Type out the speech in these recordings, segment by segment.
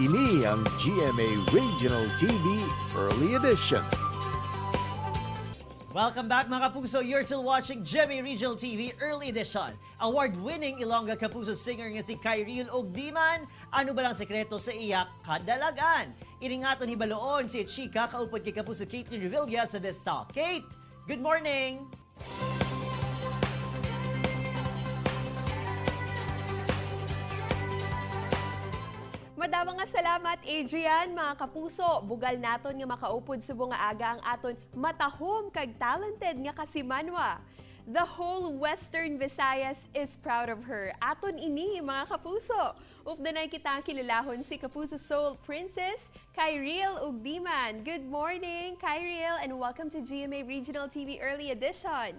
Ini ang GMA Regional TV Early Edition. Welcome back mga kapuso. You're still watching GMA Regional TV Early Edition. Award-winning Ilongga Kapuso singer nga si Kyril Ogdiman. Ano ba lang sekreto sa iyak kadalagan? Iningato ni Baloon si Chika kaupod kay Kapuso Kate ni Revilla sa Best Talk. Kate, good morning! Madama nga salamat, Adrian, mga kapuso. Bugal naton nga makaupod subong nga aga ang aton matahom kag talented nga kasimanwa. The whole Western Visayas is proud of her. Aton ini, mga kapuso. Updanay kita ang kilalahon si Kapuso Soul Princess, Kyril Ogdiman. Good morning, Kyril, and welcome to GMA Regional TV Early Edition.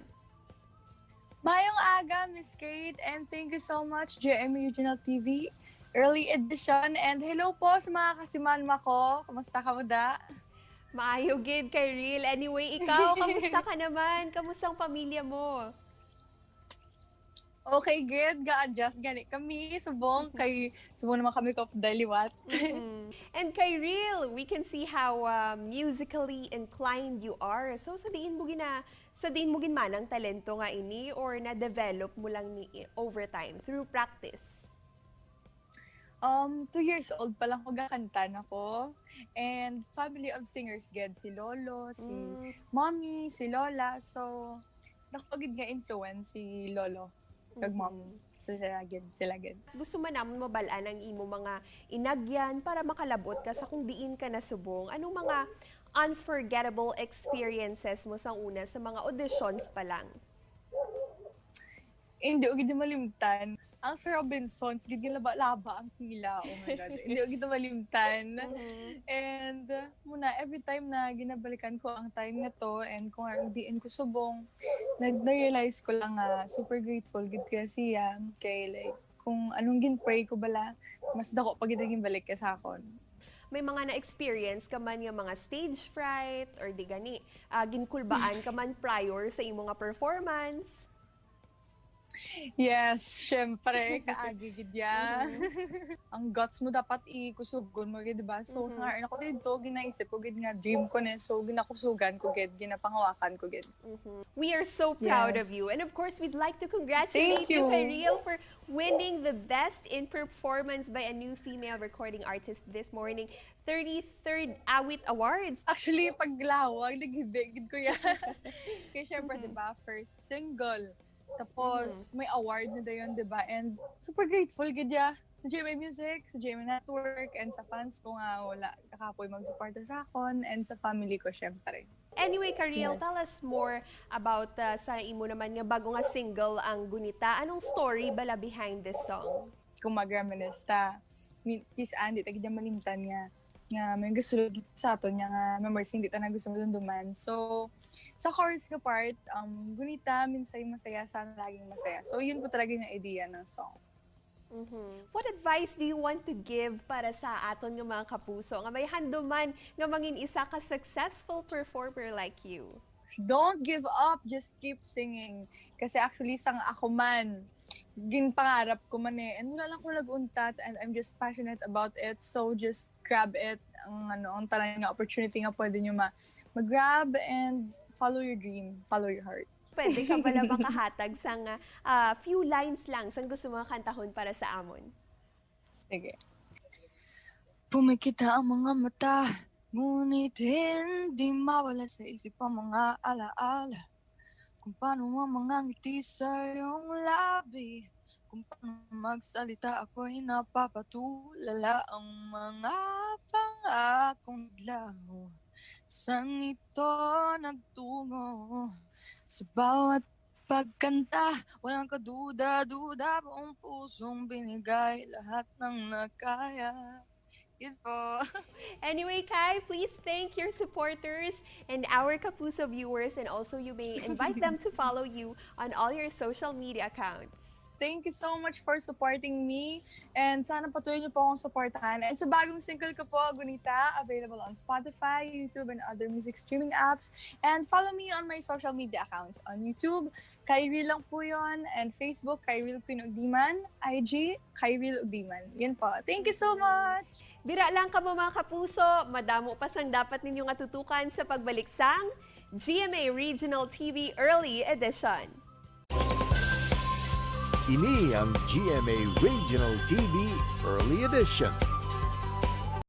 Mayong aga, Miss Kate, and thank you so much, GMA Regional TV Early Edition. And hello po sa mga kasimanma ko. Kamusta ka mo da? Maayo gid, Kyril. Anyway, ikaw, kamusta ka naman? Kamusta ang pamilya mo? Okay, good. Ga-adjust gani kami. Subong naman kami ko daliwat. And Kyril, we can see how musically inclined you are. So sa diin mo ginmanang talento nga ini or na-develop mo lang ni over time through practice? 2 years old pa lang ko gakanta na ko. And family of singers ged si Lolo, si Mommy, si Lola. So, nakapagid nga influence si Lolo kag Mom. So, sila ged. Gusto man namon mabalaan ang imo mga inagyan para makalabot ka sa kung diin ka nasubong. Anong mga unforgettable experiences mo sa una sa mga auditions pa lang? Hindi ko gid malimtan. Ang Sir Robinsons, gid laba-laba ang pila. Oh my God. Hindi ko gid malimtan. And muna, every time na ginabalikan ko ang time na to and kung diin ko subong, nag-realize ko lang super grateful gid kaya siya. Kay like, kung anong gin-pray ko bala, mas dako pag gid balik ka sa akon. May mga na-experience ka man yung mga stage fright or di gani, ginkulbaan ka man prior sa imong nga performance? Yes, syempre, kaagi gid ya. Ang guts mo dapat ikusugon mo gid, diba? So, sa nga ako dito, ginaisip ko gid nga dream ko na. So, ginakusugan ko gid, ginapangawakan ko gid. We are so proud of Yes. you. And of course, we'd like to congratulate Thank you, you. Kyril, for winning the Best in Performance by a New Female Recording Artist this morning, 33rd Awit Awards. Actually, paglawag, nagibigid ko yan. Kaya syempre, diba, first single. Tapos, may award na dayon, diba? And super grateful gid ya sa GMA Music, sa GMA Network, and sa fans ko nga wala kakapoy magsuporta sa akon, and sa family ko, syempre. Anyway, Kyril, Yes. tell us more about sa imo naman nga bago nga single ang Gunita. Anong story bala behind this song? Kung mag-reminisce tis Andy, tagid niya malimtan nga may gusto sa aton nga memories hindi ta na gusto mo dunduman. So sa chorus ka part, gunita minsay masaya sana laging masaya. So yun po talaga yung idea ng song. What advice do you want to give para sa aton nga mga kapuso nga may handuman nga mangin isa ka successful performer like you? Don't give up, just keep singing. Kasi actually sang ako man ginpangarap ko man and wala lang ko nag-untat and I'm just passionate about it, so just grab it ang tanan nga opportunity nga pwede nyo mag-grab and follow your dream, follow your heart. Pwede ka pala makahatag sang few lines lang sang gusto mo kantahon para sa amon. Sige. Pumikita ang mga mata, ngunit hindi mawala sa isip ang mga alaala. Kung paano ang mga ngiti sa iyong labi, kung paano magsalita ako'y napapatulala ang mga pangakong laho. Saan ito nagtungo? Sa bawat pagkanta, walang kaduda-duda, buong pusong binigay lahat ng nakaya. Yun po. Anyway, Kai, please thank your supporters and our Kapuso viewers, and also you may invite them to follow you on all your social media accounts. Thank you so much for supporting me. And sana patuloy niyo po akong supportahan. And sa bagong single ko po, Gunita, available on Spotify, YouTube, and other music streaming apps. And follow me on my social media accounts on YouTube, Kyril lang po yun. And Facebook, Kyril Queen Ugdiman. IG, Kyril Ugdiman. Yun po. Thank you so much! Bira lang ka mo mga kapuso, madamo pa sang dapat ninyong atutukan sa pagbalik sang GMA Regional TV Early Edition. Ini ang GMA Regional TV Early Edition.